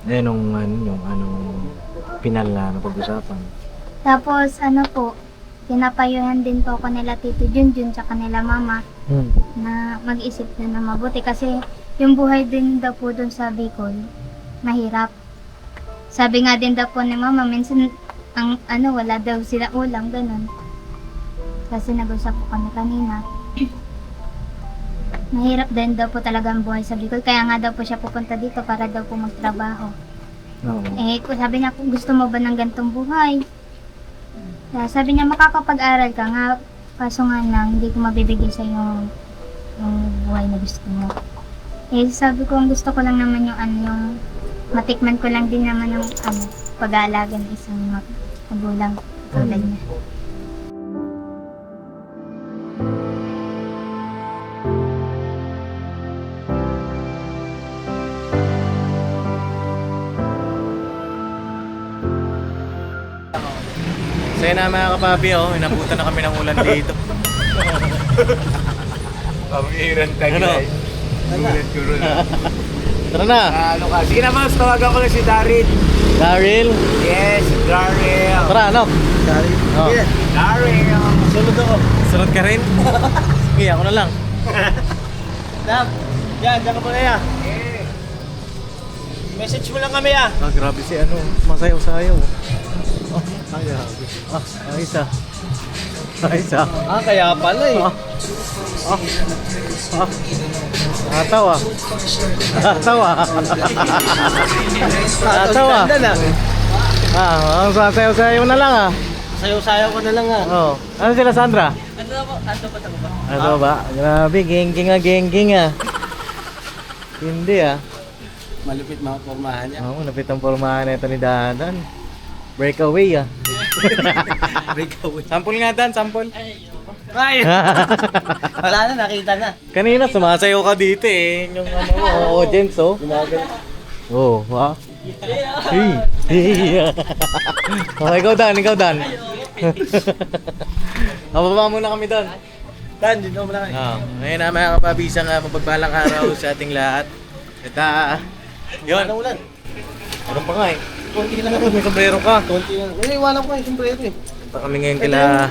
Eh, yung pinal na napag-usapan. Tapos ano po, pinapayuhan din po ako nila Tito Junjun tsaka nila Mama na mag-isip na mabuti kasi yung buhay din daw po dun sa Bicol, mahirap. Sabi nga din daw po ni Mama, minsan wala daw sila ulam, ganun. Kasi nag-usap po kami kanina. Mahirap din daw po talaga ang buhay sa Bicol. Kaya nga daw po siya pupunta dito para daw po magtrabaho. Oo. Sabi niya, kung gusto mo ba ng gantong buhay? Kaya sabi niya, makakapag-aral ka nga. Kaso nga lang, hindi ko mabibigay sa yung buhay na gusto mo. Sabi ko, ang gusto ko lang naman yung matikman ko lang din naman yung pag-aalaga ng isang magulang tulad niya. Sa'yo na mga kapapi, inabutan na kami ng ulan dito. Pamiran tayo Ano? guys. Ulan ko rin. Tara na! Sige na mas, tawagan ko na si Daryl. Daryl! Yes, Daryl. Tara, anak! Daryl. Oh. Yes, Daryl. Sunod ako. Sunod ka rin? Sige, ako na lang. Nak, yan ka muna yan. Message mo lang kami ah. Grabe si masayaw-sayaw. Ayos ah. Ayos ah. Kaya pala eh. Nakatawa. Nakatawa. Nakatawa. Ang sasayaw-sayaw na lang ah. Sayaw-sayaw ko na lang ah. Oh. Ano sila, Sandra? Ano ba? Ano ba? Grabe, geng-geng ah. Hindi ah. Malupit mga formahan niya. Oo, napit ang pormahan nito ni Dadan. Breakaway ah. Breakaway. Sample nga, Dan, sample. Ay! Wala na, nakita na. Kanina sumasayaw ka dito eh. Yung audience oh. Oh, ha? Hey. Okay, ikaw Dan, Bababa muna kami Dan. Dan, dito mo na kayo. Ngayon na mga kapabisa nga mapagpalang araw sa ating lahat. At yun. Ulan. Meron pa nga eh. Konti lang. May sombrero ka. Konti lang. Iwanan ko yung sombrero eh. Punta kami ngayon kila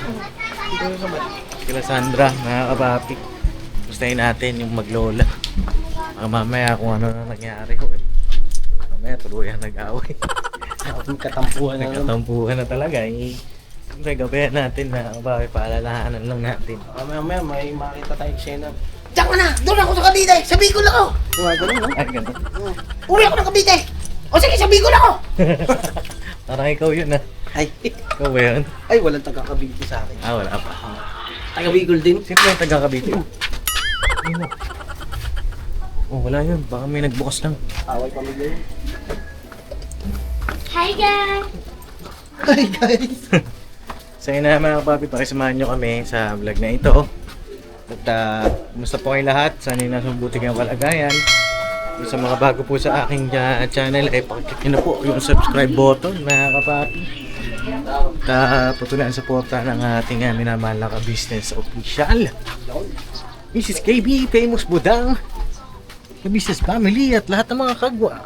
Sandra, mga kapapi. Gustahin natin yung maglola. Mamaya kung ano na nangyari ko eh. Mamaya tuluyan nag-away. Katampuhan na naman. Nagkatampuhan na talaga eh. Siyempre gabayan natin na bakit paalalahanan lang natin. Mamaya may makita tayong eksena. Diyan ka na! Doon ako sa Cavite! Sabi ko lang ako! Ganun, no? Ay, ganun. Uwi ako ng Cavite! O sige, sabi ko lang ako! Parang ikaw yun ah. Ay, Ikaw ba yun? ay walang taga-Cavite sa akin. Wala pa. Taga-Bicol din. Sino ba yung taga-Cavite? Sino? Oh, wala yun. Baka may nagbukas lang. Away pamilya yun. Hi guys! Hi guys! So yun na mga papi, pakisamahan nyo kami sa vlog na ito. At kumusta po kayong lahat? Sana yung nasa mabuti kayong kalagayan. Kung sa mga bago po sa aking channel ay pakiclick nyo na po yung subscribe button mga kapapi. At patuloy ang suporta ng ating minamahal na ka-business official Mrs. KB, Famous Budang, ka-business family at lahat ng mga kagwa.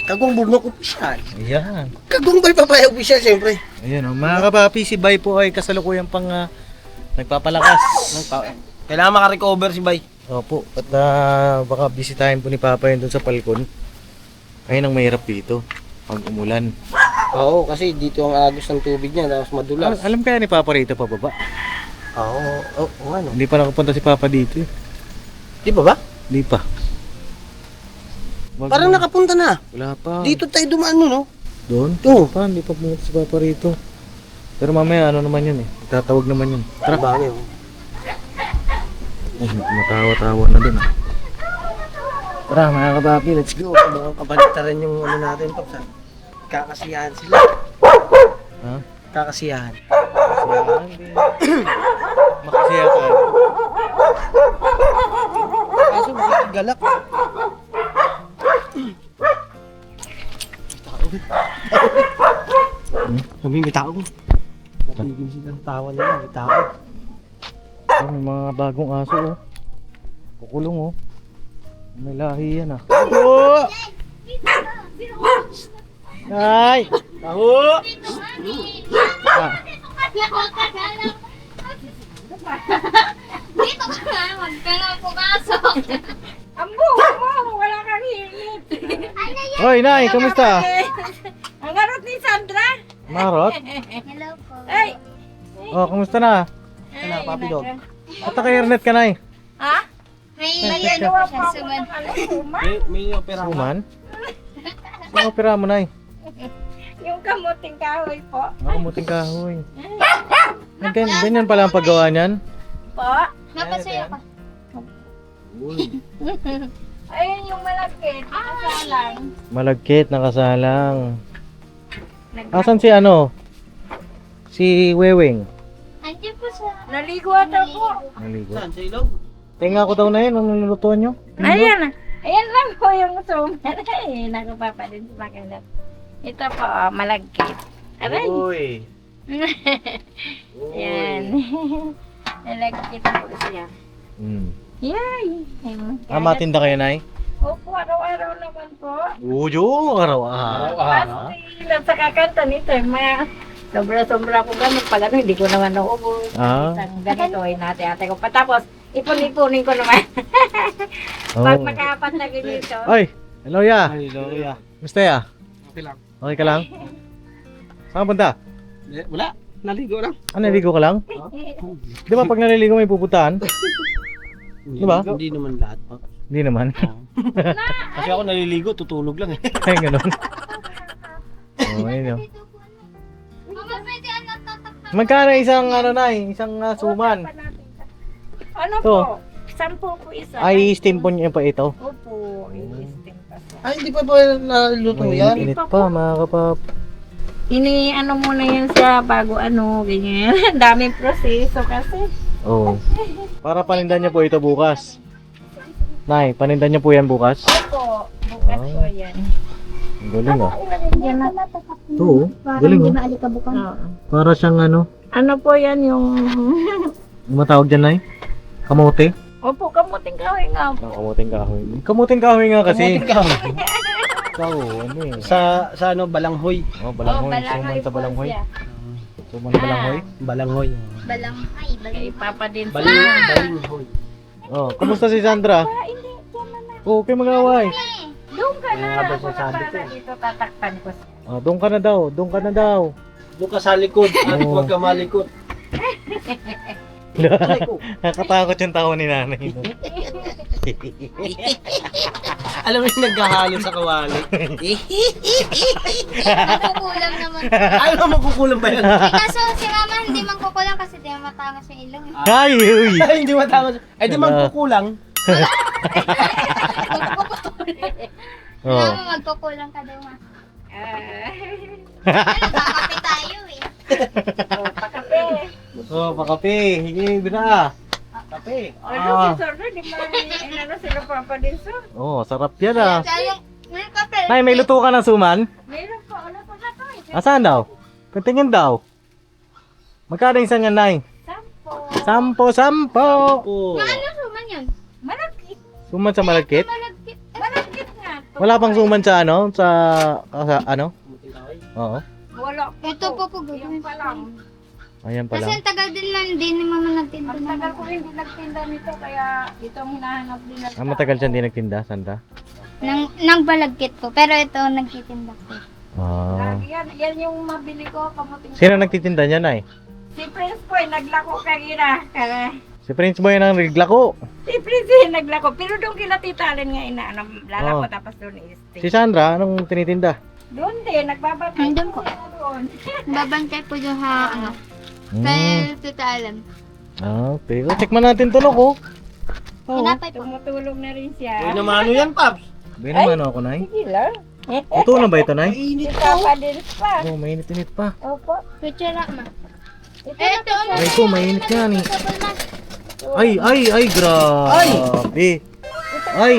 Kagwang Burnok Official. Ayan. Kagwang Bay Papaya Official, siyempre. Ayan o, mga kapapi, si Bay po ay kasalukuyang pang nagpapalakas. Kailangan makarecover si Bay. Opo, at baka bisitahin po ni Papa yun dun sa palkon. Ayun ang mahirap dito, pag umulan. Oo, kasi dito ang agos ng tubig niya, tapos madulas. Alam kaya ni Papa rito pababa? Oo, ano? Hindi pa nakapunta si Papa dito eh. Di ba ba? Hindi pa. Parang nakapunta na. Wala pa. Dito tayo dumaan no? Doon? Oo. Pa, hindi pa pumunta si Papa rito. Pero mamaya ano naman yun eh. Tatawag naman yun. Tara. Bagay. Matawa-tawa na din. Tara mga kapapi, let's go. Baka kabaliktaran yung ano natin, Pops. Kakasiyahan sila. Ha? Kakasiyahan. Kasiyahan din. Makasiya ka. Kaso makikigalak. Sabi may tao. Natigil sila ng tawa nila, may tao. May mga bagong aso oh. Kukulong oh. May lahi yan ah. Oh! Nay! Taho! Ah, Dito ka na, huwag ka na pumasok. Ambo, ambo, wala kang hilit. Ano yan? Hoy, Nay, kamusta? Ang garot ni Sandra. Marot? Hello po. Ay! Oh, kamusta na? Ano, Papi Dog? At naka-airnet ka, Nay? Ha? May May ano ano po po siya, ako suman. ng ano, suman. May opera ka. Suman? Saan opera mo, Nay? Yung kamuting kahoy po. Nakamuting kahoy. Ay, ganyan pala ang paggawa niyan? Po. Napasaya ka. Ayun yung malagkit. Kasalang. Malagkit, nakasalang. Asan si ano? Si Weweng. Andiyan po sa... Naligo ata po. Naligo. Saan? Sa ilog? Tinga ko daw na yun, ang nilulutuan nyo. Ayan. Ayan lang po yung suman. Ay, nakapapadin sa makilat. Ito po, malagkit. Aray. Uy. Yan. Malagkit po siya. Hmm. Yay! Matinda kayo, Nay? Opo, araw-araw naman po. Uyo, araw-araw. Kasi lang sa kakanta nito, mga sobra-sobra ko gamit. Pag ano, hindi ko naman naubos. Ah. Isang ganito ay nate-ate ko. Patapos, ipon-ipunin ko naman. Pag makapat na ganito. Ay, hello ya. Hello, ya. Gusto ya? Okay lang. Okay ka lang? Saan ka punta? Wala. Naligo lang. Ah, naligo ka lang? Di ba pag naliligo may pupuntahan? Di ba? Hindi naman lahat pa. Hindi naman. Kasi ako naliligo, tutulog lang eh. Ay, ganun. Oh, ayun yun. Mama, pwede ano tatakpan? Magkano isang ano, Nay? Isang suman? Ano To. po? 10 po isa. Ay, steam po niyo pa ito. Opo, i-steam pa po. Ay, hindi pa ba naluto May yan? init pa, mga kapap. Ano muna yan siya bago ano, ganyan. Daming proseso kasi. Oh. Para panindan niyo po ito bukas. Nay, panindan niyo po yan bukas? Opo, bukas po yan. Ang galing ah. Diyan na tatakpan. Ito oh. Para Galing hindi oh. maalikabukan. Oo. Para siyang ano. Ano po yan yung... Yung matawag dyan, Nay? Kamote? Opo, kamuting kahoy nga po. Ang kamuting kahoy. Kamuting kahoy nga kasi. Kamuting kahoy. Ikaw, ano eh. Sa ano, balanghoy. Oh, balanghoy. balanghoy Suman sa po balanghoy. siya. Suman sa balanghoy. Balanghoy. Balang, ay, Kaya balang. ipapa din sa... Balinghoy. Oh, kumusta si Sandra? Ah, hindi, diyan na. Oh, okay mag-away. Doon ka na. Nga ba Ako na sasabi para ko? dito tatakpan ko. Oh, doon ka na daw. Doon ka na daw. Doon ka sa likod at Oo. huwag ka malikot. Aray ko. Nakatakot yung tao ni nanay. No? Alam mo yung naghahalo sa kawali. Nakukulang naman. Alam mo kukulang ba yan? Kaso si mama hindi man kukulang kasi di matangas yung ilong. eh. Ay, uy. Ay, hindi matama. Ay, di man kukulang. Oh. Mama, magkukulang ka daw ma. Ah. Ano, kakape tayo eh. Oh, pakape. Oh, pakape. Higi, bina. Kape. Ano si Sir, di ba? Ano sila papa din Sir? Oh, sarap yan ah. Kaya may kape. Nay, may luto ka ng suman? Meron po, ano po na to? Asaan daw? Patingin daw. Magkano isa niyan, Nay? 10. Sampo. Oo. Ano suman yun? Malagkit. Suman sa malagkit? Malagkit. Malagkit nga. Wala pang suman sa ano? Sa ano? Kamuting kahoy. Oo. Wala po. Ito po po Yung pa lang. Ayan pa Kasi lang. ang tagal din lang din ni mama nagtinda Ang na. tagal ko hindi nagtinda nito kaya itong hinahanap din natin. Ah, matagal siya hindi nagtinda, Sandra. Nang balagkit po. Pero ito nagtitinda po. Ah. Yan yung mabili ko kamuting. Sino nagtitinda niya, Nay? Si Prince Boy naglako kanina. Si Prince Boy ang riglako. Si Prince naglako pero doon kila titalin nga inaano lalako Oh. tapos doon i-stay. Si Sandra, anong tinitinda? Doon din nagbabantay. Doon po. Doon. Babantay po yung ha, ano. Hmm. Kaya tita alam. Ah, okay. O, check man natin to, no, ko. Oo. Hinapay po. Tumutulong na rin Uy, siya. naman ano yan, Paps? Bay naman ako, Nay. Sige lang. Luto na ba ito, Nay? Mainit Si Papa din pa. Oh, mainit-init pa. Opo. Kutsara ma. Ito Ito ano. Ay, ko, mainit yan eh. Ay, grabe. Ay,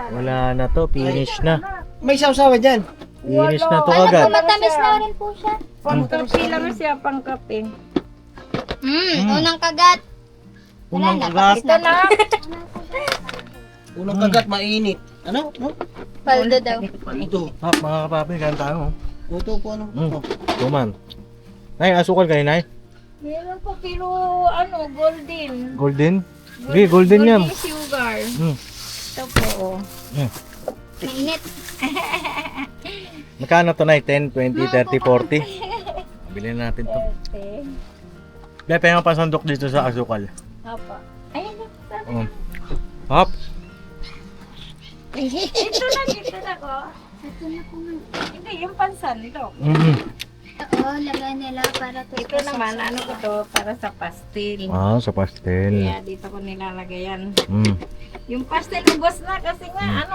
wala na to. Finish na. May sausawa dyan. Finish na to Ano po, agad. matamis na rin po siya. Pangkape lang siya, pangkape. Unang kagat. Unang Wala na, kagat. Ito na. Unang kagat, mainit. Ano? No? Paldo daw. Paldo. Mga kapapi, kaya tayo. Ito po ano? Mm. Tuman. Nay, asukal kayo, Nay? Meron po pero golden. Golden? Sige, golden yan. Golden sugar. Mm. Ito po. Mainit. Magkano to, Nay? 10, 20, 30, 40? Bilhin natin to. Okay. Kaya pa pasandok dito sa asukal. Opo. Ayun na. Um. Hop. Ito na ko. Ito na po nga. Hindi, yung pansan ito. Mm. Oo, lagay nila para to. Ito naman, ko to, para sa pastel. Ah, sa pastel. Kaya dito ko nilalagay yan. Mm. Yung pastel, ubos na kasi nga,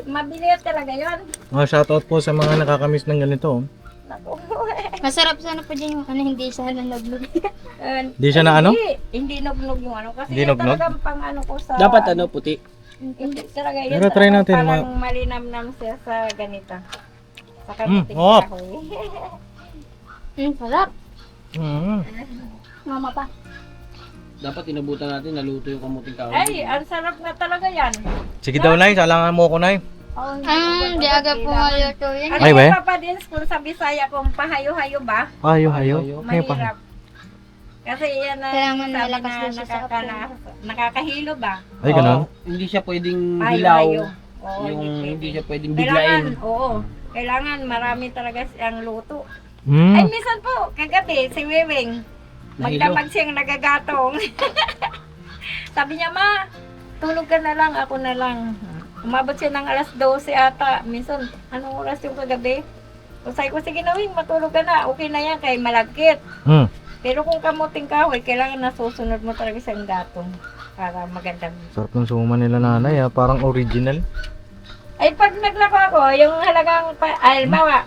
mabili talaga yan. Shoutout po sa mga nakakamiss ng ganito. Naku. Masarap sana po dyan yung hindi siya nalaglag. Di siya na ano? Hindi nugnog yung kasi Hindi yan nugnog? talagang pang ko sa... Dapat puti. Hindi talaga yun. Pero try natin, Parang malinamnam siya sa ganito. Sa kamuting oh. kahoy. Sarap. Mm. Mama pa. Dapat inabutan natin naluto yung kamuting kahoy. Ay, ang sarap na talaga yan. Sige daw, Nay. Salangan mo ko, Nay. Oh, Di aga po ngayon to yun. Ano Ay, yung be? papadins kung sa Bisaya kung pahayo-hayo ba? Hayo, hayo. Mahirap. Kasi yan na Kailangan sabi malakas na din siya sa nakakahilo ba? Ay, ganun. Hindi siya pwedeng Hayo-hayo. hilaw. Oo, Yung hindi siya pwedeng Kailangan, biglain. oo. Kailangan marami talaga siyang luto. Mm. Ay, minsan po, kagabi, si Weweng, magdamag siyang nagagatong. Sabi niya, ma, tulog ka na lang, ako na lang. Umabot siya ng alas 12 ata. Minsan, anong oras yung kagabi? O sabi ko, sige na, Wing, matulog ka na. Okay na yan, kay malagkit. Mm. Pero kung kamuting kahoy, kailangan nasusunod mo talaga siyang gatong para magandang. Sarap ng suman nila, Nanay. Parang original. Ay, pag naglako ako, yung halagang, halimbawa,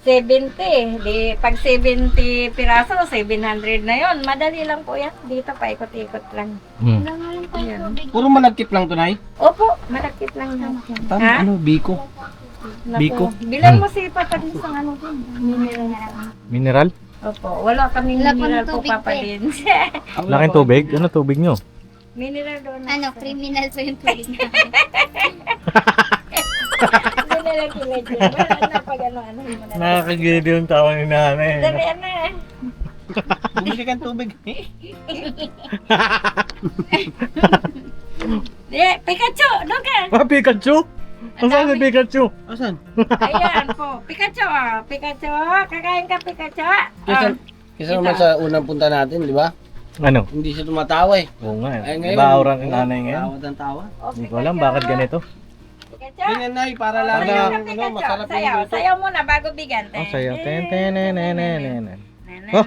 70. Di, pag 70 piraso, 700 na yon. Madali lang po yan. Dito, paikot-ikot lang. Mm. Langalan pa yung tubig. Puro malagkit lang to, Nay. Opo, malakit lang yan. Tama, Ha? biko. Naku, Biko? bilan mo si Papa din sa din. Mineral. Mineral? Opo, wala kaming Wala pa mineral ng po, tubig Papa pa eh. din. Laking tubig? Ano tubig nyo? Mineral doon. Criminal po yung tubig na. Mineral kilagyan. Wala na pag ano mo na. Nakakagilid yung tawa ni Nanay. Dali na. Bumili kang tubig. Pikachu, doon ka. Pikachu? Saan si Pikachu? Asan? Ayan po, Pikachu. Pikachu, kakain ka Pikachu. Kesa naman sa unang punta natin, di ba? Ano? Hindi siya tumatawa eh. Oo nga. Ay, Iba aura ng Nanay ngayon. Tawad ang tawa. Hindi ko alam bakit ganito. Pikachu. Ganyan, Nay, para lang Sayaw yung ka, Pikachu. masarap yung Sayaw, luto. sayaw muna bago bigyan. Oh, sayo. Ten, ten, ten, ten, ten, ten. Oh.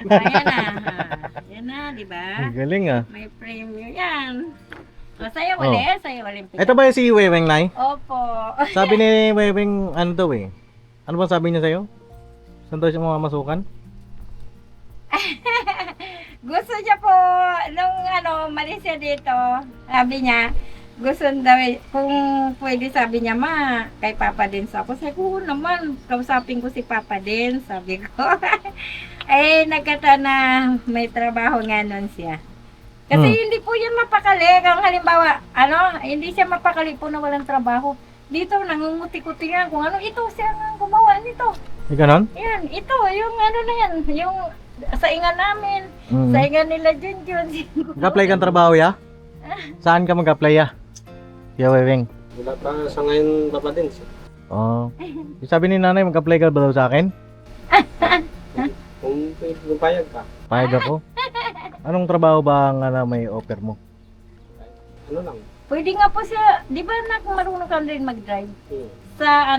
Ayan na. Yan na, di ba? Ang galing ah. May premium yan. O, sayaw ulit. Sayaw ulit. Ito ba yung si Weweng, Nay? Opo. Sabi ni Weweng, ano daw eh? Ano ba sabi niya sa'yo? Saan daw siya mamamasukan? Gusto niya po, nung malis siya dito, sabi niya, gusto daw, kung pwede sabi niya, ma, kay Papa din sa ako. Sabi ko, "Oo naman, kausapin ko si Papa din, sabi ko. Eh, nagkata na may trabaho nga nun siya. Kasi hindi po yan mapakali. Kung halimbawa, hindi siya mapakali po na walang trabaho. Dito, nangunguti-kuti nga kung ano, ito siya nga gumawa nito. Hindi ganon? Yan, ito, yung na yan, yung saingan namin, Mm. saingan nila Junjun. Mag-apply kang trabaho, ya? Saan ka mag-apply, ya? Kuya Weweng. Wala pa sa ngayon, Papa din. Oo. Sabi ni Nanay, mag-apply ka ba daw sa akin? Kung payag ka, Payag ako. Anong trabaho ba ang may offer mo? ano lang. Pwede nga po siya, di ba marunong ka rin mag-drive? Sa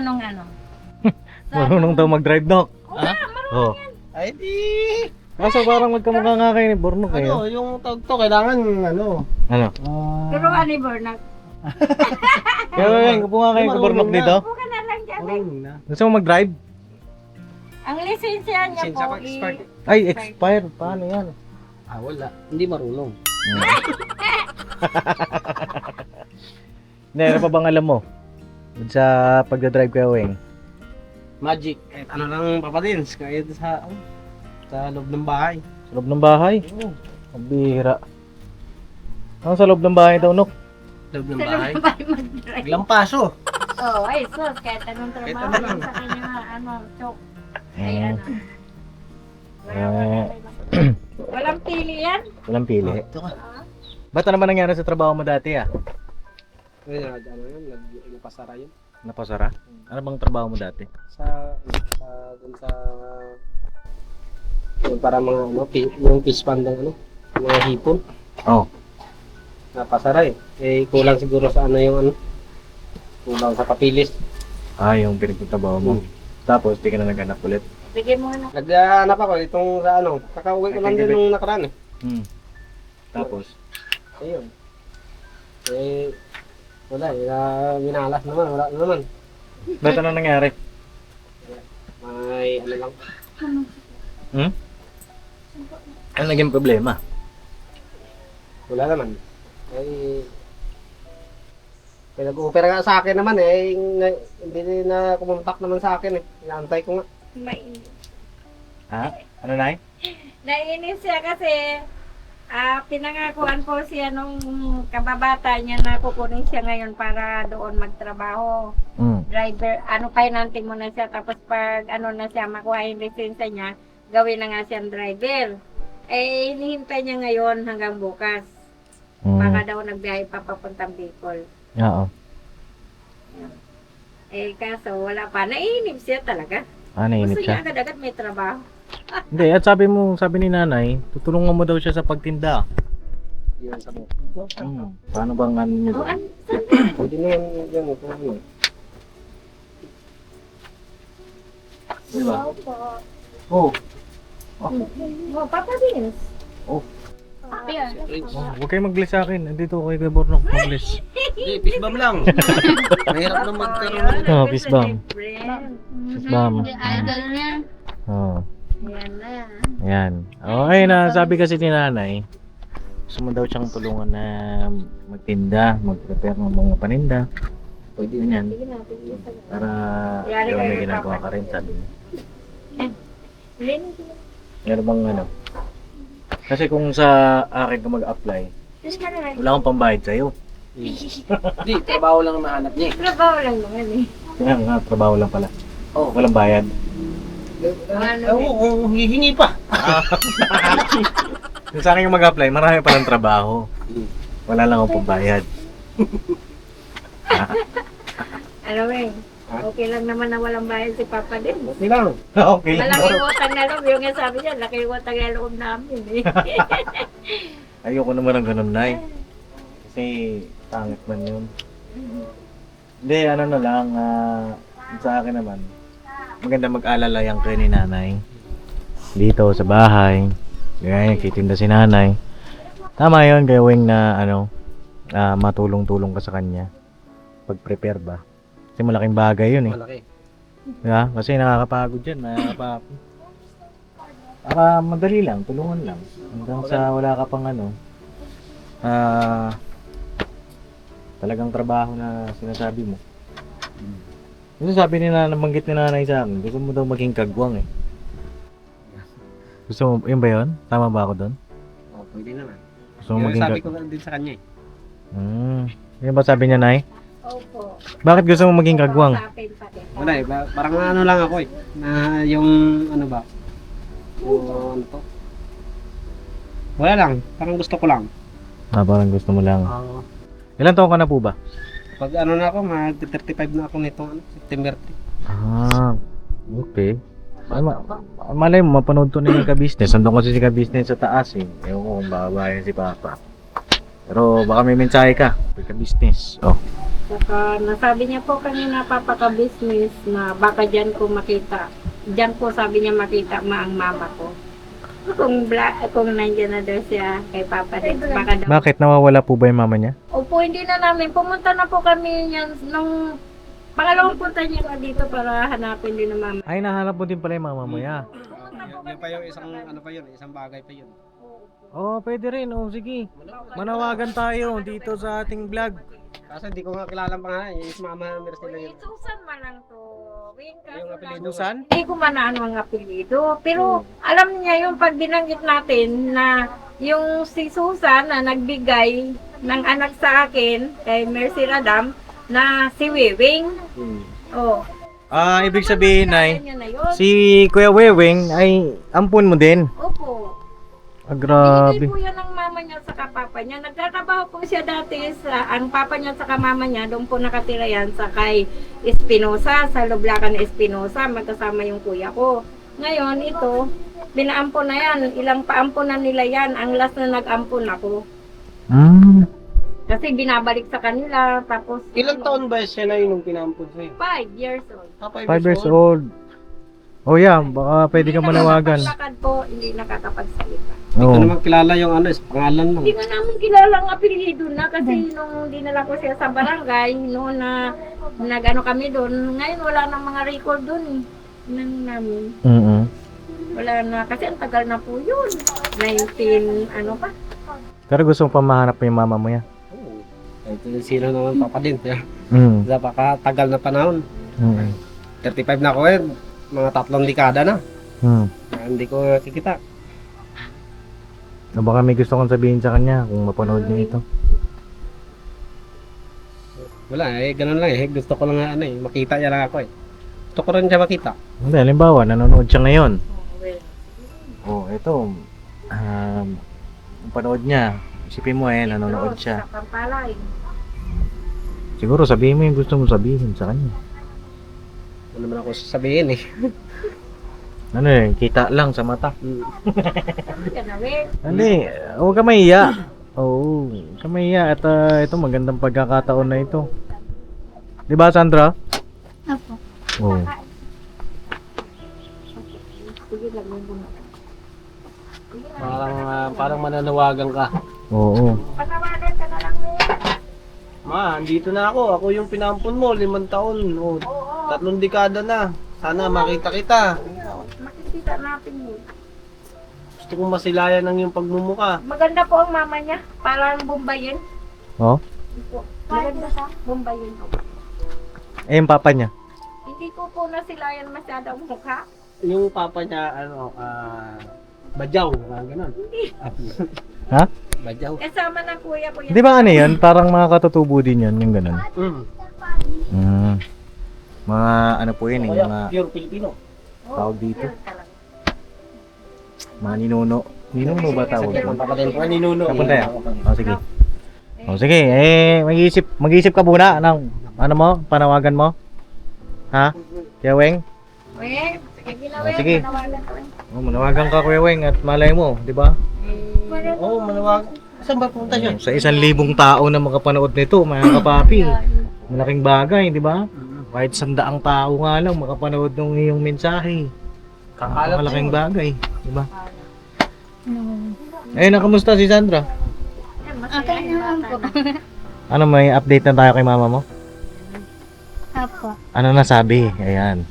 Marunong daw mag-drive, Doc. Oo, Oo. Ay, di. Kaso parang magkamukha nga kayo ni Bornok Ano, kayo. yung tawag to, kailangan, Ano? pero anibor na, Kuya Weweng, upo nga kayo ni Bornok dito. buka na lang dyan. marunong na. Gusto mo mag-drive? Ang lisensya niya Lisensya po, ko, expired. Ay, expired. Paano yan? Wala. Hindi marunong. Hindi, ano pa bang alam mo? Sa pagdadrive Kuya Weng? Magic. Ano lang, Papa din, kahit sa loob ng bahay. Sa loob ng bahay? Oo. Ang bihira. Ang sa loob ng bahay daw, Nok. Loob ng Sa bahay. loob bahay mag-drive. Lampaso. Oh, ay sus, kahit anong Kahit trabaho ano lang. sa kanya, chok. Ay, Hmm. ano. Walang pili yan. Walang pili. Ito ka. Ba't ano naman nangyari sa trabaho mo dati ah? Ayun, ano yun, nagpasara yun. Napasara? Ano bang trabaho mo dati? Dun sa, yung para mga, ano, yung fish pond ng, ano, mga hipon. Oh. Napasara eh. Eh, kulang siguro sa ano yung, ano, kulang sa papilis. Ah, yung pinagtatrabaho mo. Tapos, di ka na naghanap ulit. Bigyan mo na. Naghanap ako itong sa ano, kakauwi ko lang din nung nakaraan eh. Hmm. Tapos, Ayun. Eh, wala eh, minalas naman, wala na naman. ba't ano nangyari? May ano lang. Hmm? Ano naging problema? Wala naman. Eh, pinag-opera nga sa akin naman eh, hindi na kumontak naman sa akin eh. Inaantay ko nga. Mainit. Ha? Ano na Naiinis siya kasi pinangakuan po siya nung kababata niya na kukunin siya ngayon para doon magtrabaho. Hmm. Driver, financing mo na siya tapos pag na siya makuha yung lisensya niya, gawin na nga siyang driver. Eh, hinihintay niya ngayon hanggang bukas. Baka daw nagbiyahe pa papuntang Bicol. Oo. Eh, kaso wala pa. Naiinip siya talaga. Ah, nainip Gusto siya. niya agad-agad may trabaho. Hindi, at sabi ni nanay, tutulungan mo daw siya sa pagtinda. Yun sa mo. Paano bang ano nyo Oh, doon? Pwede na yan ito ano. Diba? Opo. Oh. Oh, Papa Vince. Oh. Ayan. Huwag kayo mag-bless sa akin. Nandito ako kay Bornok. Mag-bless. Hindi, fishbomb lang. Mahirap na magkaroon ng Oh, fist bump. Friend. Fist bump. Idol niya. Oh. Ayan na. Ayan. Okay na, sabi kasi ni nanay, gusto mo daw siyang tulungan na magtinda, mag-prepare ng mga paninda. Pwede yan. Sige na, sige na. Para Yari ikaw kayo may kay ginagawa Papa. ka rin, sabi niya. Hindi na, sige. Meron bang ano? Kasi kung sa akin ka mag-apply, Sige na na. wala akong pambayad sa'yo. Hindi, trabaho lang ang nahanap niya eh. Trabaho lang naman eh. Kaya nga, trabaho lang pala. Oo. Walang bayad. Oo, hihingi pa. Kung sa akin yung mag-apply, marami palang trabaho. Wala lang akong pambayad. Ano eh, okay lang naman na walang bayad si Papa din. Okay lang. Okay lang. Malaki utang na loob. Yung nga sabi niya, laki utang na loob namin eh. Ayoko naman ng ganun, Nay. Kasi pangit man yun. Hindi, ano na lang, sa akin naman, maganda mag-alalayan kayo ni nanay. Dito sa bahay, kaya nagtitinda si nanay. Tama yun, gawing na matulong-tulong ka sa kanya. Pag-prepare ba? Kasi malaking bagay yun eh. Malaki. Diba? Kasi nakakapagod yan, nakakapagod. Madali lang, tulungan lang. Hanggang sa wala ka pang talagang trabaho na sinasabi mo. Kasi sabi nabanggit ni nanay sa akin, gusto mo daw maging kagwang eh. Gusto mo, yun ba yun? Tama ba ako doon? Oh, pwede naman. Gusto mo maging Sabi ko din sa kanya eh. Yun ba sabi niya, Nay? Opo. Bakit gusto mo maging kagwang? Kausapin pa din. Wala eh, parang ano lang ako eh. Na yung ano ba? Yung ano to? Wala lang, parang gusto ko lang. Parang gusto mo lang. Ilan taon ka na po ba? Pag ano na ako, mag-35 na ako nito, September 3. Okay. Malay mo, mapanood to na yung ka-business. Nandun kasi si ka-business sa taas eh. Ewan ko kung bababayan si Papa. Pero baka may mensahe ka. Ka-business. Oh. Saka nasabi niya po kanina papaka-business na baka dyan ko makita. Dyan po sabi niya makita ang mama ko. Kung nandiyan na daw siya kay Papa din. Baka daw. Bakit? Nawawala po ba yung mama niya? Opo, hindi na namin. Pumunta na po kami yan nung pangalawang punta niya dito para hanapin din ng mama. Ay, nahanap mo din pala yung mama mo ya. Yan pa yung isang ano pa yun, isang bagay pa yun. Oh, pwede rin. Oh, sige. Manawagan tayo dito sa ating vlog. Kaso hindi ko nga kilala ang pangalan, yung Mama Mercedes lang yun. Susan man lang to. drawing. Kaso Yung lang, apelido. Susan? hindi ko man ano ang apelido. Pero alam niya yung pag binanggit natin na yung si Susan na nagbigay ng anak sa akin kay Mercy Radam na si Wewing. Oh. Ibig sabihin Kaya ay, niya na yun. si Kuya Wewing ay ampun mo din. Opo. Binigay Grabe. po yan ng mama niya sa papa niya. Nagtatrabaho po siya dati sa, ang papa niya sa mama niya, doon po nakatira yan sa kay Espinosa, sa Lublacan Espinosa, magkasama yung kuya ko. Ngayon, ito, binaampon na yan. Ilang paampon na nila yan. Ang last na nag-ampon ako. Kasi binabalik sa kanila, tapos... Ilang taon ba siya na yun nung pinampun sa'yo? 5 years old. 5 years old. Oh yeah, baka pwede ka manawagan. Nakakapagsalakad po, hindi nakakapagsalita. Hindi ko Oo. naman kilala yung ano, pangalan mo. Hindi nga namin kilala ang apelyido na kasi nung dinala ko siya sa barangay, noon na nag-ano kami doon, ngayon wala nang mga record doon eh. Nang namin. Mm-mm. Wala na, kasi ang tagal na po yun. 19, ano pa? Pero gusto mo pa mahanap mo yung mama mo yan? Oo. Ito yung sino naman papa din. Mm. Napakatagal na panahon. Mm. 35 na ako eh. Mga 3 dekada na. Mm. Hindi ko nakikita. Baka may gusto kong sabihin sa kanya kung mapanood niya ito. Wala eh, ganun lang eh. Gusto ko lang ano eh, makita niya lang ako eh. Gusto ko rin siya makita. Hindi, halimbawa, nanonood siya ngayon. Oh, ito. Panood niya. Isipin mo nanonood siya. Sa Pampalay. Siguro sabihin mo yung gusto mo sabihin sa kanya. Ano naman ako sasabihin eh. Ano kita lang sa mata. Kanawin. Hindi, huwag ka mahiya. Oo, huwag ka mahiya. At ito, magandang pagkakataon na ito. Di ba, Sandra? Opo. Oo. Sige lang yun. Parang mananawagan ka. Oo. Panawagan ka na lang mo. Ma, andito na ako. Ako yung pinampun mo, 5 taon. O, 3 dekada na. Sana makita kita. Makikita natin yun. Gusto kong masilayan ng yung pagmumuka. Maganda po ang mama niya. Parang Bombayin. Oh? Maganda sa Bombayin. Yung papa niya. Hindi ko po nasilayan masyadong mukha. Yung papa niya, badyaw. Ganon. Ha? Badyaw. Kasama ng kuya ko yan. Di ba ano yun? Parang mga katutubo din yun, yung ganun. Mm. Mga ano po yun, Kaya, mga pure Filipino. tawag dito. Mga ninuno. Ninuno ba tawag? Ang papadel ko, ninuno. Kapunta yan? O sige. O sige, mag-iisip ka muna ng ano mo, panawagan mo? Ha? Kuya Weng? Weng, sige na Ah, Weng. sige. Manawagan ka, Weng. Manawagan ka Kuya Weng at malay mo, di ba? Oo, manawag. Saan ba punta siya? Sa 1,000 tao na makapanood nito, mga kapapi. Malaking bagay, di ba? Kahit 100 tao nga lang makapanood ng iyong mensahe. Malaking bagay, di ba? Eh, nakamusta si Sandra? Okay naman po. Ano, may update na tayo kay mama mo? Opo. Ano nasabi? Ayan.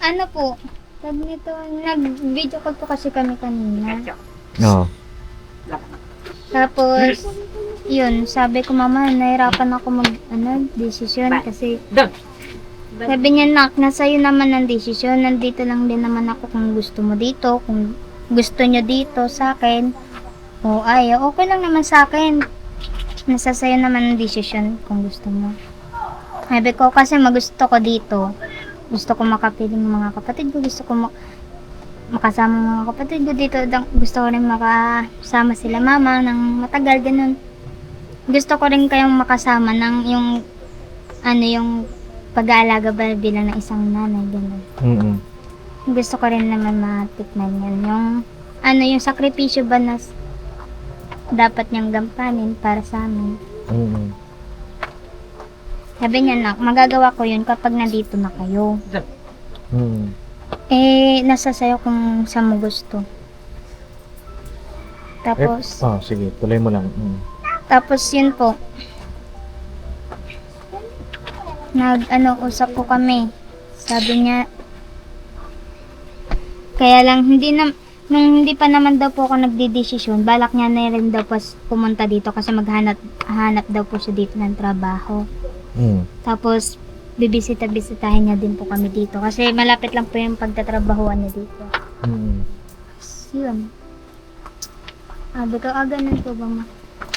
Ano po? Sabi nito, nag-video call po kasi kami kanina. No. Tapos, yun, sabi ko, mama, nahirapan ako desisyon kasi sabi niya, nak, nasa iyo naman ang desisyon. Nandito lang din naman ako kung gusto mo dito, kung gusto nyo dito sa akin. O ayaw, okay lang naman sa akin. Nasa sa'yo naman ang desisyon kung gusto mo. Sabi ko, kasi magusto ko dito. Gusto ko makapiling mga kapatid ko. Gusto ko makasama mga kapatid ko dito. Gusto ko rin makasama sila mama ng matagal, ganun. Gusto ko rin kayong makasama ng yung pag-aalaga ba bilang ng isang nanay, ganun. Gusto ko rin naman matikman yan. Yung sakripisyo ba na dapat niyang gampanin para sa amin. Sabi niya, nak, magagawa ko yun kapag nandito na kayo. Nasa sayo kung saan mo gusto. Tapos, sige, tuloy mo lang. tapos yun po. Usap po kami. Sabi niya, kaya lang, nung hindi pa naman daw po ako nagdidesisyon, balak niya na rin daw po pumunta dito kasi hanap daw po siya dito ng trabaho. Tapos, bibisita-bisitahin niya din po kami dito. Kasi malapit lang po yung pagtatrabahuan niya dito. Tapos, yun. Sabi ko, ganun po ba ma?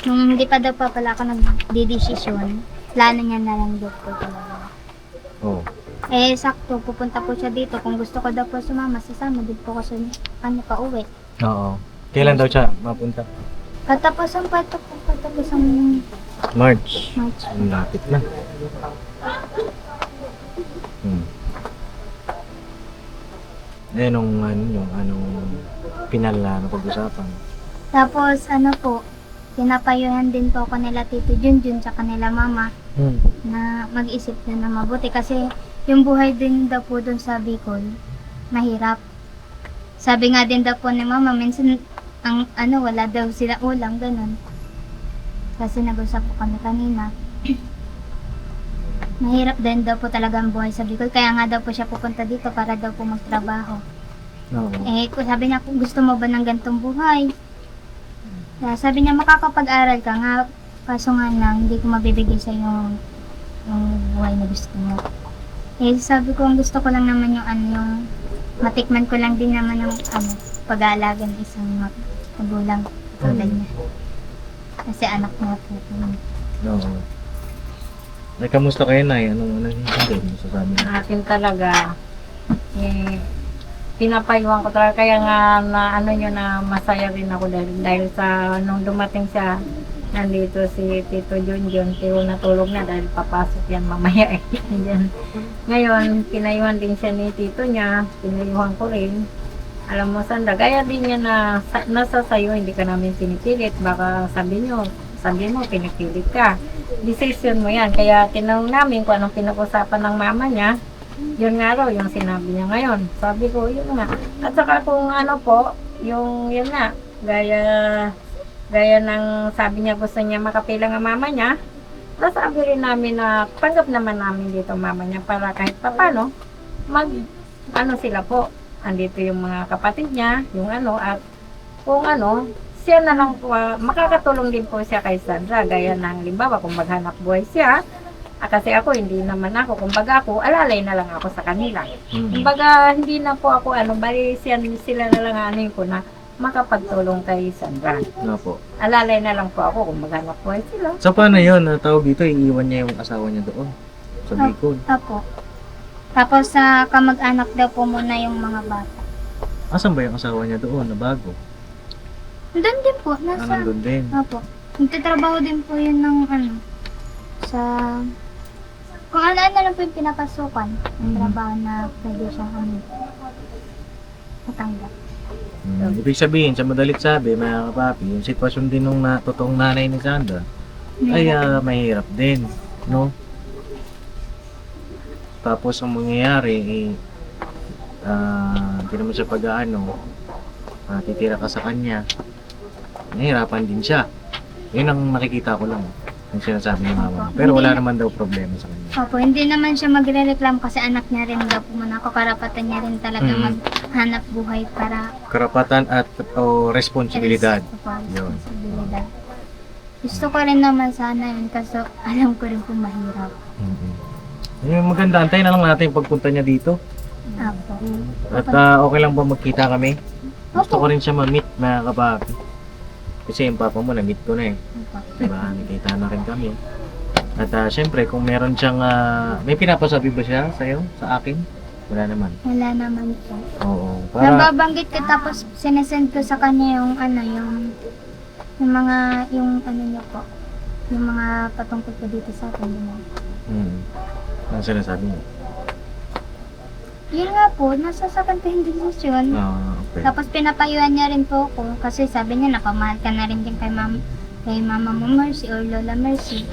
Nung hindi pa daw pa pala ako nagdidesisyon, plano niya na lang daw po talaga. Oh. Eh, sakto, pupunta po siya dito. Kung gusto ko daw po sumama, sasama din po ko sa kanya pa uwi. Oo. Kailan daw siya mapunta? Katapusan pa ito po, katapusan March. March. Ang lapit na. Eh, anong pinala na pag-usapan? Tapos, po, pinapayuhan din po ako nila Tito Junjun sa kanila mama na mag-isip na mabuti kasi yung buhay din daw po dun sa Bicol, mahirap. Sabi nga din daw po ni mama, minsan wala daw sila ulam, ganun. Kasi nag-usap po kami kanina. Mahirap din daw po talaga ang buhay sa Bicol, kaya nga daw po siya pupunta dito para daw po magtrabaho. Oo. Sabi niya, kung gusto mo ba ng gantong buhay? Sabi niya, makakapag-aral ka nga, kaso nga lang, hindi ko mabibigay sa yung buhay na gusto mo. Sabi ko, ang gusto ko lang naman yung matikman ko lang din naman yung pag-aalaga ng isang magulang tulad niya. Kasi anak niya po. Oo. Ay, kamusta kayo, Nay? Anong hindi mo sasabi niya? Akin talaga, pinapayuhan ko talaga. Kaya nga na masaya rin ako dahil sa nung dumating siya, nandito si Tito Junjun, natulog na dahil papasok yan mamaya. Ngayon, pinayuhan din siya ni Tito niya, pinayuhan ko rin. Alam mo, Sandra, gaya din niya na nasa sayo, hindi ka namin pinipilit. Baka sabi mo, pinipilit ka. Decision mo yan. Kaya tinanong namin kung anong pinag-usapan ng mama niya. Yun nga raw, yung sinabi niya ngayon. Sabi ko, yun nga. At saka kung yun nga, gaya ng sabi niya gusto niya makapilang ang mama niya, nasabi rin namin na tanggap naman namin dito mama niya para kahit papano, sila po. Andito yung mga kapatid niya, at kung siya na lang po, makakatulong din po siya kay Sandra. Gaya ng limbawa, kung maghanap buhay siya, kasi ako, hindi naman ako. Kumbaga ako, alalay na lang ako sa kanila. Kumbaga, hindi na po ako, bali sila na lang ko na makapagtulong kay Sandra. Po. Alalay na lang po ako kung maghanap buhay sila. So, paano yun? Tawag dito, iiwan niya yung asawa niya doon sa Bicol. Opo. Tapos sa kamag-anak daw po muna yung mga bata. Asan ba yung asawa niya doon na bago? Doon din po, nasa... Nandun din. Opo. Nagtatrabaho din po yun ng sa... Kung ano lang po yung pinapasukan, ang trabaho na pwede siyang matanggap. Ibig sabihin, sa madalit sabi, mga kapapi, yung sitwasyon din ng totoong nanay ni Sandra ay mahirap din, no? Tapos ang mangyayari, hindi naman siya titira ka sa kanya, nahihirapan din siya. Yun ang nakikita ko lang, yung sinasabi ni mama. Pero wala naman daw problema sa kanya. Opo, hindi naman siya magre-reklamo kasi anak niya rin daw po muna ako. Karapatan niya rin talaga maghanap buhay para... Karapatan at responsibilidad. Yun. Responsibilidad. Gusto ko rin naman sana yun kasi alam ko rin po mahirap. Yung maganda, antayin na lang natin yung pagpunta niya dito. Opo. At okay lang ba magkita kami? Gusto ko rin siya ma-meet, mga kapapi. Kasi yung papa mo, na-meet ko na eh. Diba, nakita na rin kami. At syempre, kung meron siyang, may pinapasabi ba siya sa'yo, sa akin? Wala naman. Wala naman po. Oo. Para, Nababanggit ko tapos sinesend ko sa kanya yung niya po. Yung mga patungkol ko dito sa akin. ano sinasabi niya? Yun nga po, nasa second decision. Okay. Tapos pinapayuhan niya rin po ako kasi sabi niya napamahal ka na rin din kay mama mo Mercy or Lola Mercy.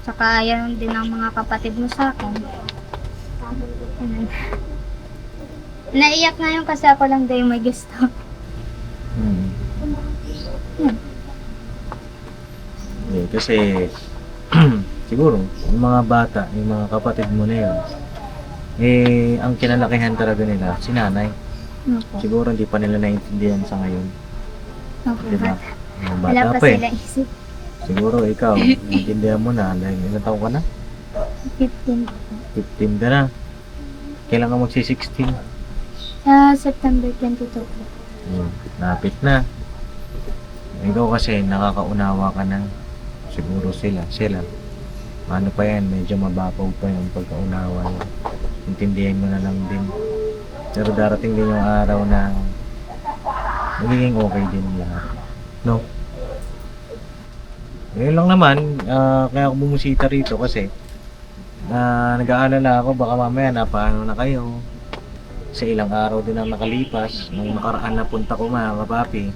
Saka ayaw din ng mga kapatid mo sa akin. Naiyak nga yun kasi ako lang daw yung may gusto. Kasi siguro yung mga bata, yung mga kapatid mo na yun, ang kinalakihan talaga nila si nanay. Opo. Siguro hindi pa nila naiintindihan sa ngayon. Opo. Diba? Wala Bata pa pa sila isip. Siguro ikaw, naiintindihan mo na dahil ilang taon ka na? 15 po. 15 ka na. Kailan ka magsi-16? Sa September 22 po. Lapit na. Ikaw kasi nakakaunawa ka na. Siguro sila. Ano pa yan, medyo mababaw pa yung pagkaunawa niya. Intindihan mo na lang din. Pero darating din yung araw na magiging okay din lahat. No? Ngayon lang naman, kaya ako bumusita rito kasi nag-aalala ako baka mamaya napaano na kayo. Sa ilang araw din ang nakalipas. Nung nakaraan na punta ko mga kapapi,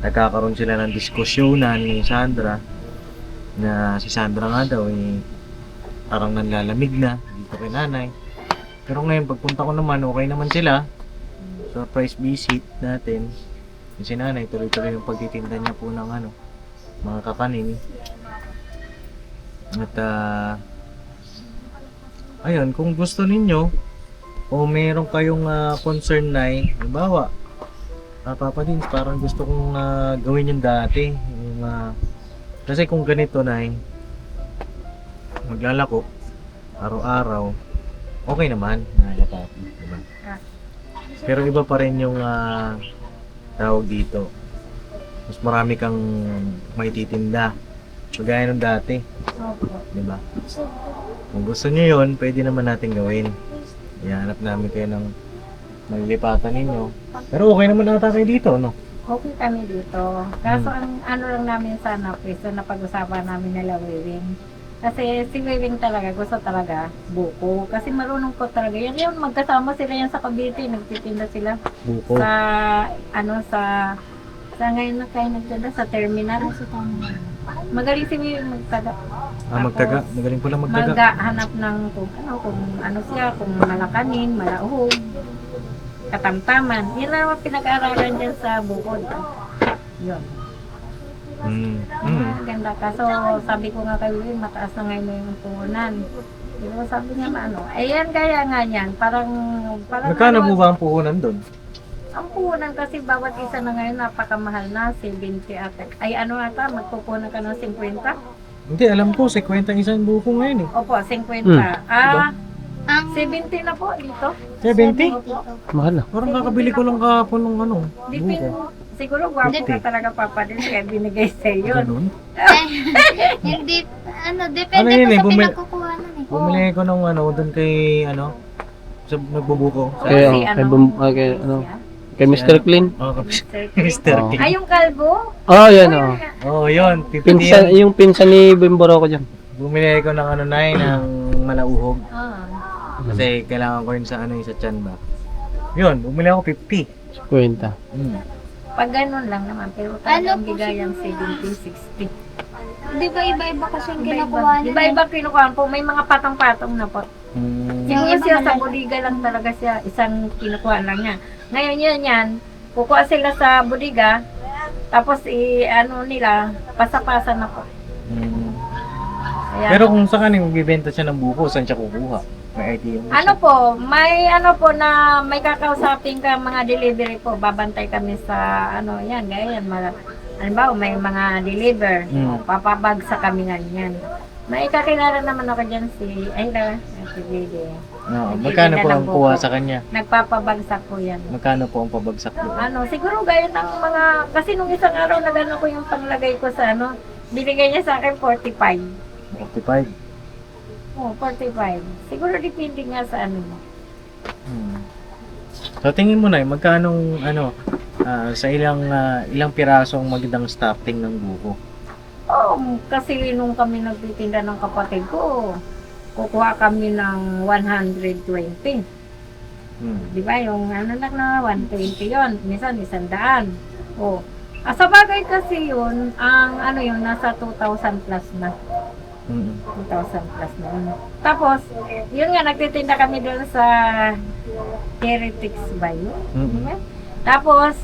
nagkakaroon sila ng diskusyonan ni Sandra na si Sandra nga daw parang nanlalamig na dito kay nanay. Pero ngayon pagpunta ko naman, okay naman sila. Surprise visit natin. Yung si nanay, tuloy-tuloy yung pagtitinda niya po ng mga kakanin. At ayun, kung gusto ninyo o meron kayong concern na halimbawa, Papa Dins, parang gusto kong gawin yung dati. Kasi kung ganito na maglalako araw-araw, okay naman, nakakapati, diba? Pero iba pa rin yung tawag dito. Mas marami kang may titinda. Kagaya nung dati, diba? Kung gusto nyo yun, pwede naman natin gawin. Ihanap namin kayo ng malilipatan ninyo. Pero okay naman ata kayo dito, no? Okay kami dito. Kaso ang ano lang namin sana, pwesto na pag-usapan namin nila Wiwing. Kasi si Wiwing talaga, gusto talaga buko. Kasi marunong ko talaga. Yan yun, magkasama sila yan sa Cavite. Nagtitinda sila Buko. sa ngayon na kayo nagtinda sa terminal. Magaling si Wiwing magtaga. Magtaga. Magaling pala magtaga. Maghanap ng kung ano siya, kung malakanin, malauhog, katamtaman. Yan lang ang pinag-aaralan dyan sa bukod. Yun. Ganda ka. So, sabi ko nga kay Will, mataas na ngayon yung puhunan. Pero sabi niya, ayan kaya nga yan. Parang Magkano po ba ang puhunan doon? ang puhunan kasi bawat isa na ngayon napakamahal na, 70 ata. Ay ano ata, magpupunan ka ng 50? Hindi, alam ko, 50 ang isang buko ngayon eh. Opo, 50. Ang 70 na po dito. 70? Mahal na. Parang kakabili ko lang kahapon ng Dipin, buko. siguro gwapo ka talaga Papa din kaya binigay sa iyo. Ganun? hindi, depende Ano yun po eh, sa bumili- pinagkukuhanan eh. Bumili ko ng doon kay sa nagbubuko. Kaya, Si kay Mr. Clean. Mr. Oh. King. Ay, yung kalbo? Oh, yan oh. Oh, yun. 50 Pinsan, yan. yung pinsan ni Bimboro ko dyan. Bumili ko ng ng malauhog. Ah. Kasi kailangan ko yun sa sa tiyan ba. Yun, bumili ako 50. Kwenta. Pag ganun lang naman, pero Ano talagang po bigayang siguro? 70, 60. Di ba iba-iba kasi yung kinukuha niya? Iba-iba kinukuha po. May mga patong-patong na po. Siguro Yung siya iba sa malaki. bodega lang talaga siya. Isang kinukuha lang niya. Ngayon yan. Kukuha sila sa bodega. Tapos nila, pasa-pasa na po. Kaya, Pero kung sakaling magbibenta siya ng buko, saan siya kukuha? May idea mo siya? na may kakausapin ka mga delivery po. Babantay kami sa yan, gaya yan. Halimbawa, may mga deliver. Papabagsa kami nga yan. May kakilala naman ako dyan si Dede. Oo, magkano po ang kuha sa kanya? Nagpapabagsak po yan. Magkano po ang pabagsak doon? Siguro gaya ng mga, kasi nung isang araw na gano'n ko yung panglagay ko sa binigay niya sa akin 45. 45. Oh, 45. Siguro depende nga sa So tingin mo na, magkanong sa ilang pirasong magandang stuffing ng buko? Kasi nung kami nagtitinda ng kapatid ko, kukuha kami ng 120. Di ba? Yung na 120 yon, minsan 100. Sa bagay kasi yun, ang yun, nasa 2,000 plus na. 2,000 plus na yun. Tapos, yun nga, nagtitinda kami doon sa Heretics ba yun? Diba? Tapos,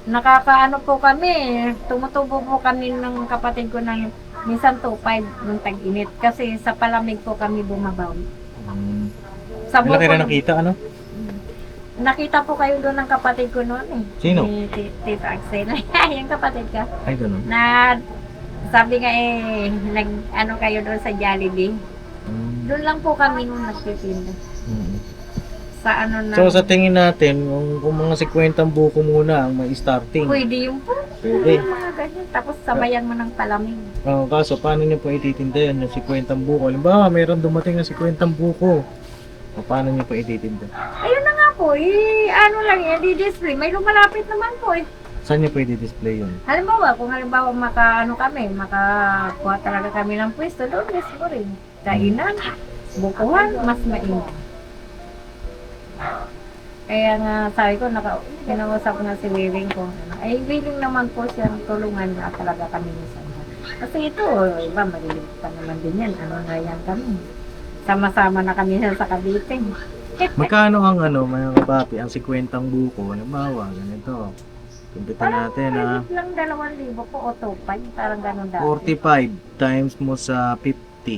nakakaano po kami, tumutubo po kami ng kapatid ko ng minsan 2,500 ng tag-init. Kasi sa palamig po kami bumabaw. Sa Wala kayo Bukon, na nakita, nakita po kayo doon ng kapatid ko noon eh. Sino? Ni Tito Axel. Yung kapatid ka. Ay, ganun. Na sabi nga kayo doon sa Jollibee. Doon lang po kami nung nagtitinda. Mm. Sa ano na. So sa tingin natin, kung mga 50 buko muna ang may starting. Pwede yung po. Pwede. Mga ganyan. Tapos sabayan mo ng palamig. Kaso paano niyo po ititinda yan yung 50 buko? Halimbawa, mayroon dumating na 50 buko. Paano niyo po ititinda? Ayun na nga po. Ano lang yan. Di-display. May lumalapit naman po eh. Saan niyo po i-display yun? Halimbawa, kung halimbawa makakuha talaga kami ng pwesto, doon mismo rin. Kainan, bukuhan, mas mainit. Kaya nga sabi ko, kinausap nga si Wiling ko. Ay, willing naman po siyang tulungan na talaga kami ni Sandra. Kasi ito, iba, maliliit pa naman din yan. Ano nga yan kami. Sama-sama na kami sa Cavite. Magkano ang mga kapapi, ang 50 buko? Halimbawa, ganito. Kumpitan natin Parang lang 2,000 po o 2,500. Parang ganun dati. 45 times mo sa 50.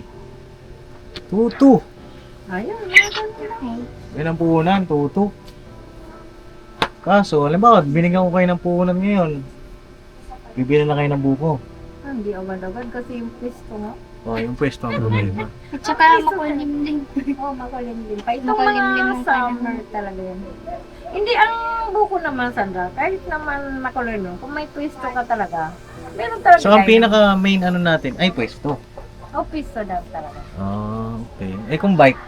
2,2. Ayun, mga ganun. Yan ang puhunan, 2,2. Kaso, halimbawa, binigyan ko kayo ng puhunan ngayon. Bibili na kayo ng buko. Hindi agad-agad kasi yung pwesto nga. Yung pwesto ang problema. At saka makulimlim. Oo, makulimlim pa. Itong Makulimlim mga ang summer talaga yan. Hindi, ang buko naman, Sandra, kahit naman makulimlim, kung may pwesto ka talaga, meron talaga. So, ang pinaka main natin ay pwesto. O, pwesto daw talaga. Okay. Kung bike?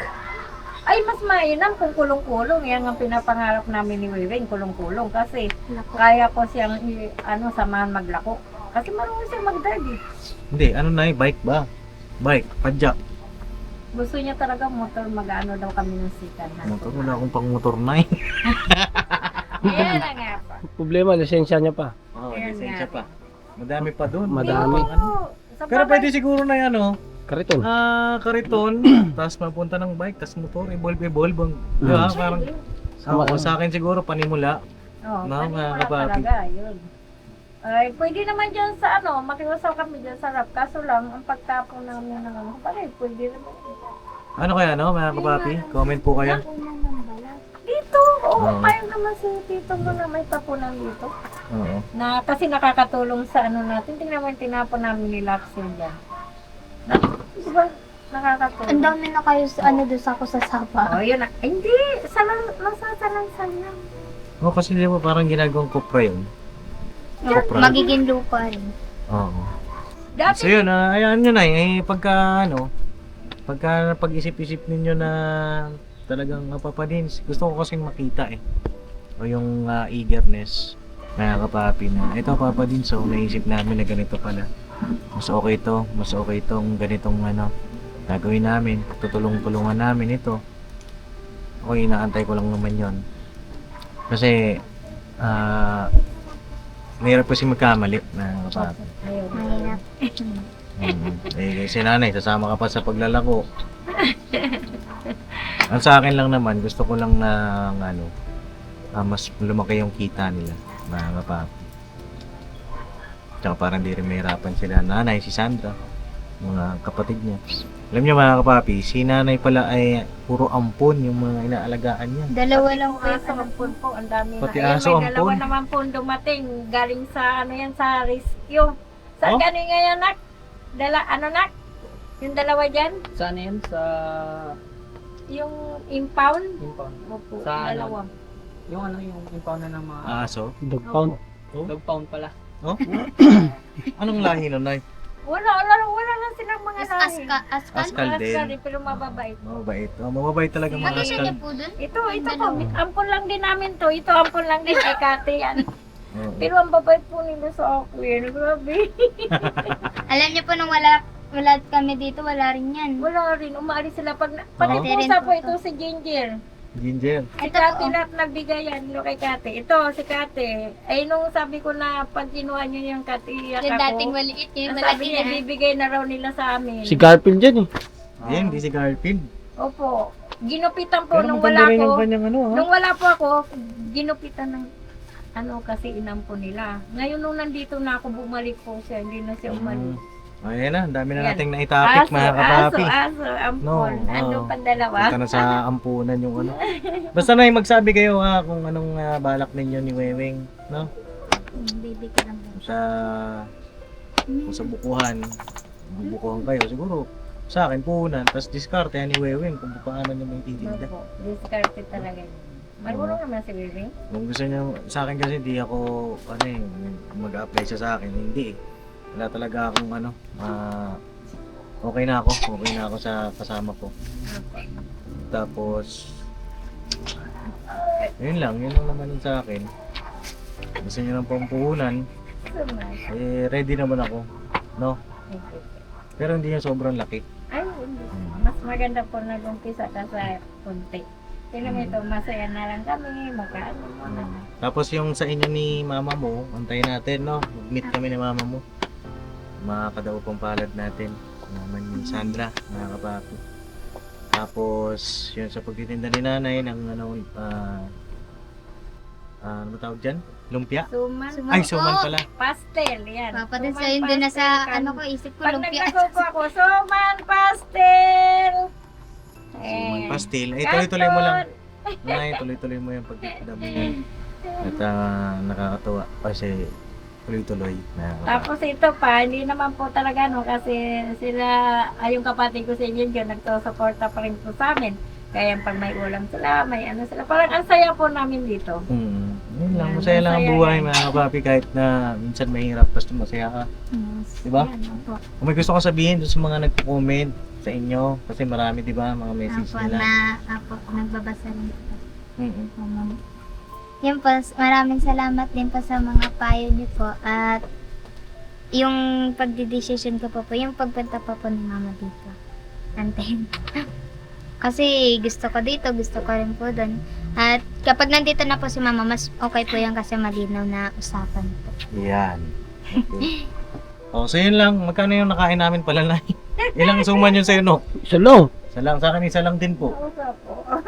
Ay, mas mainam kung kulong-kulong. Yan ang pinapangarap namin ni Wiwing, kulong-kulong. Kasi kaya ko siyang samahan maglako. Kasi marunong siya mag-drive eh. Hindi, bike ba? Bike, padjak. Gusto niya talaga motor, mag-ano daw kami ng sikan. Motor, wala akong pang motor na eh. Ayan na nga pa. Problema, lisensya niya pa. Ayan Lisensya nga. pa. Madami pa doon. Madami. Pero pwede siguro na yan, Kariton. kariton, tapos mapunta ng bike, tapos motor, evolve. Di ba? Parang, sa akin siguro, panimula. Oo, No, panimula mga kapapi. talaga, yun. Ay, pwede naman dyan sa makiusaw kami dyan sa rap. Kaso lang, ang pagtapon namin ng pwede naman. Ano kaya, mga kapapi? Comment po kayo. Dito, Oo. kayo naman si tito mo na may tapunan dito. Oo. Kasi nakakatulong sa natin. Tingnan mo yung tinapon namin ni Laxin dyan. Diba? Nakakatulong. Ang dami na kayo sa doon sa ako sa sapa. Oh, yun na. Hindi, masasalansan lang. Kasi di ba parang ginagawang kopra yun? Kopra. Magiging lupa rin. Oo. Dati, So yun, ayaan nyo na pagka napag-isip-isip ninyo na talagang mapapadins, gusto ko kasing makita o yung eagerness mga kapapi na ito papadins, so naisip namin na ganito pala, mas okay itong ganitong gagawin namin, tutulong-tulungan namin ito. Okay, inaantay ko lang naman yon kasi mahirap kasi magkamali mga kapapi. ayun. Mahirap. Si nanay, sasama ka pa sa paglalako. Ang sa akin lang naman, gusto ko lang na mas lumaki yung kita nila, mga kapapi. Tsaka parang di rin mahirapan sila nanay, si Sandra, mga kapatid niya. Alam niyo mga kapapi, si nanay pala ay puro ampon yung mga inaalagaan niya. Dalawa lang po Aso ampun po, ang dami Pati na. aso May dalawa ampun. naman po dumating, galing sa sa rescue. Saan Oh? galing ngayon, nak? Nak? Yung dalawa dyan? Saan yan? Sa... Yung impound? Impound. Opo, Sa dalawa. Yung yung impound na ng mga... Aso? Dog pound. Oh? Dog pound pala. Oh? Anong lahi nun, nay? Wala lang silang mga Is lahi. Askal din. Askal din, pero mababait. Mababait. Mababait talaga mga Magkasya askal. niya po dun? Ito po, ampon lang din namin to. Ito, ampon lang din kay Kate yan. Oo. Pero ang babait po nila sa akin. Grabe. Alam niyo po nung wala kami dito, wala rin yan. Wala rin, umaalis sila. Pati Oo. po sa po ito si Ginger. Ginger. Si Ito Kate po. lahat nagbigay yan kay Kate. Ito, si Kate. Ay, nung sabi ko na pag kinuha niyo yung Kate, iyak Yung dating ako. maliit, yung Ang malaki sabi niya, na. bibigay na raw nila sa amin. Si Garfield dyan eh. Ayun, hindi si Garfield. Opo. Ginupitan po Pero nung maganda wala rin ko. yung kanyang Nung wala po ako, ginupitan ng kasi inampo nila. Ngayon nung nandito na ako, bumalik po siya. Hindi na siya umalis. Ayan na, ang dami na Ayan. nating naitapik mga kapapi. Aso, ampon. No, Ano oo. pang dalawa? Punta na sa ampunan yung Basta na magsabi kayo kung anong balak ninyo ni Weweng, no? Baby ka lang. Kung sa bukuhan, bubukuhan kayo siguro. Sa akin, puhunan. Tapos diskarte ni Wewing kung paano niya may titinda. Opo, discarded talaga yun. Marunong naman si Wiwing. Kung gusto niya, sa akin kasi hindi ako, mag-apply siya sa akin. Hindi eh. Wala talaga akong okay na ako. Okay na ako sa kasama ko. Tapos, yun lang naman yun sa akin. Gusto niyo ng pampuhunan, ready naman ako. No? Pero hindi yung sobrang laki. Ay, hindi. Mas maganda po nag-umpisa ka sa konti. Tingnan mo ito, masaya na lang kami, magkaano muna. Tapos yung sa inyo ni mama mo, antayin natin, no? Mag-meet kami ni mama mo. Makakadaw pang palad natin. Naman yung Sandra, mga kapapi. Tapos, yun sa pagtitinda ni nanay ng ano ba tawag dyan? Lumpia? Suman. Ay, suman pala. Pastel, yan. Papa din Suman, sa yun din na sa pastel, ano ko, isip ko Pag lumpia. naglago ako, suman, pastel. Suman pastil. Eh, tuloy-tuloy mo lang. Nanay, tuloy-tuloy mo yung pagtitinda mo yan. At nakakatuwa kasi tuloy-tuloy. Tapos ito pa, hindi naman po talaga no kasi sila, yung kapatid ko sa inyo dyan, nagsusuporta pa rin po sa amin. Kaya pag may ulam sila, may ano sila, parang ang saya po namin dito. Yun lang, masaya lang ang buhay mga kapapi kahit na minsan mahirap basta masaya ka. Diba? Yan, opo. Kung may gusto kong sabihin doon sa mga nagko-comment sa inyo, kasi marami diba mga message Opo, nila. nagbabasa rin po. Mm-mm. Yan po, maraming salamat din po sa mga payo niyo po at yung pagdidesisyon ko po, yung pagpunta po ni mama dito. Antayin. Kasi gusto ko dito, gusto ko rin po doon. At kapag nandito na po si mama, mas okay po yan kasi malinaw na usapan po. Yan. Okay. So yun lang, magkano yung nakain namin pala na? Ilang suman yun sa'yo, no? Isa lang. Isa lang, sa akin isa lang din po. Opo po.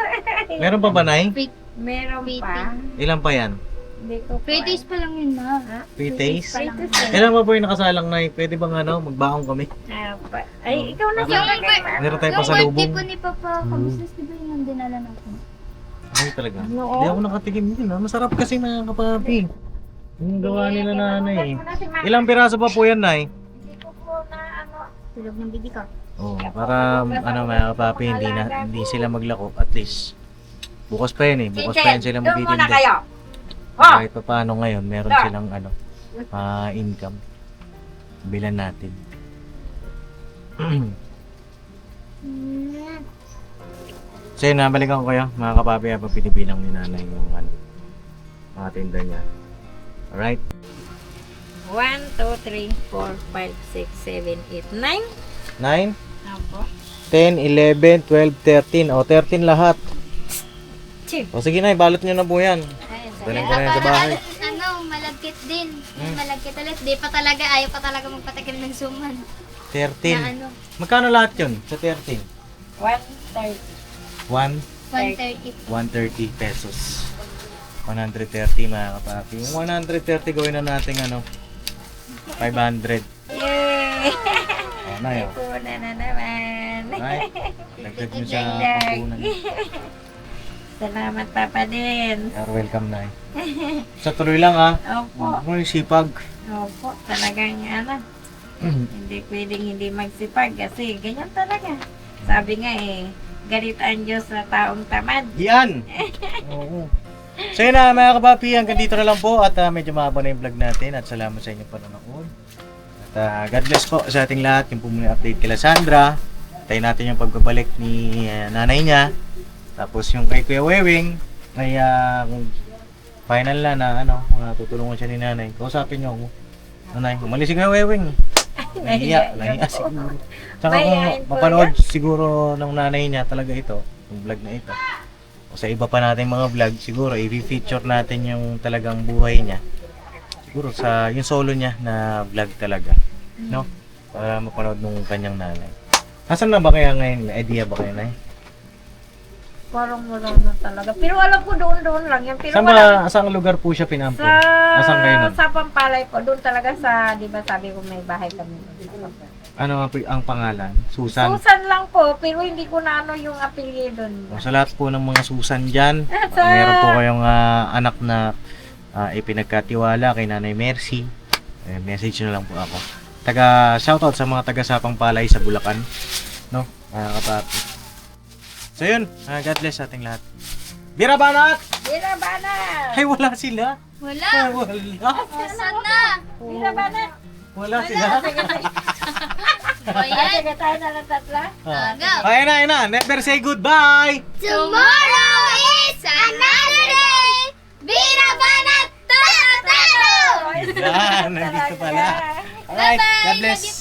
Meron pa ba, Nay? Meron pa. Ilan pa yan? Hindi ko po. 3 days pa lang yun na. 3 days? pa lang. Ilan pa po yung nakasalang, Nay? Pwede bang magbaong kami? Ay, ikaw na Yung sa Meron tayo Yung pa sa birthday lubong. po ni Papa, kamusta di ba yung dinala natin? Ay, talaga. Oo. Hindi ako nakatikim din, ha? Masarap kasi mga kapapi. Yung gawa nila nanay. Ilang piraso pa po yan, Nay? Hindi ko po na ano. Tulog ng bibi ko. Oh, para mga kapapi, hindi sila maglako. At least, bukas pa yan eh. Bukas pa yan sila Doon muna magtitinda. kayo. Kahit pa paano ngayon, meron silang income. Bilan natin. So yun, nabalikan ko kayo mga kapapi habang pinibilang ni nanay yung mga tinda niya. Alright? 1, 2, 3, 4, 5, 6, 7, 8, 9. 9, Apo. 10, 11, 12, 13. O, 13 lahat. Chip. O sige na, balot nyo na po yan. Ayun, Galing ko na yan sa bahay. Malagkit din. Malagkit ulit. Di pa talaga, ayaw pa talaga magpatakim ng suman. 13. Na ano, Magkano lahat yun sa 13? 1, 1, 130. 130 pesos. 130 mga kapapi. Yung 130 gawin na natin 500. Yay! O, na yun. Kuna na naman. Right? Dagdag nyo sa Dagdag. pampunan. Salamat Papa din. You're welcome na Sa tuloy lang ha. Opo. Yung sipag. Opo. Talagang hindi pwedeng hindi magsipag kasi ganyan talaga. Sabi nga galit ang Diyos sa taong tamad. Yan! Oo. So yun na mga kapapi, hanggang dito na lang po at medyo mahaba na yung vlog natin at salamat sa inyong panonood. At God bless po sa ating lahat. Yung po muna update kila Sandra. Tayo natin yung pagbabalik ni nanay niya. Tapos yung kay Kuya Wewing ay final na tutulungan siya ni nanay. Kausapin niyo ako. Nanay, umalis si Kuya Wewing. Nahiya siguro. Saka kung mapanood siguro ng nanay niya talaga ito, yung vlog na ito. O sa iba pa nating mga vlog, siguro i-feature natin yung talagang buhay niya. Siguro sa yung solo niya na vlog talaga, no? Para mapanood nung kanyang nanay. Nasaan na ba kaya ngayon? May idea ba kayo, Nay? Parang wala na talaga. Pero alam ko doon lang yan. Pero Saan lugar po siya pinampun? sa, Nasaan kayo nun? sa Pampalay po. Doon talaga sa, di ba sabi ko may bahay kami. Ano ang pangalan? Susan? Susan lang po, pero hindi ko na ano yung apelyido doon. O, sa lahat po ng mga Susan dyan, meron po kayong anak na ipinagkatiwala kay Nanay Mercy. Message na lang po ako. Shoutout sa mga taga Sapang Palay sa Bulacan. No? Mga kapapi. So yun, God bless sa ating lahat. Bira Banat! Bira bana! Ay, wala sila. Wala. Ay, wala. Asan na? Bira bana! Wala sila. Ayan. Sige tayo na ng tatla. Ayun na. Never say goodbye. Tomorrow is another day! Bira banat! Tano! Yan, nandito pala. Alright, God bless.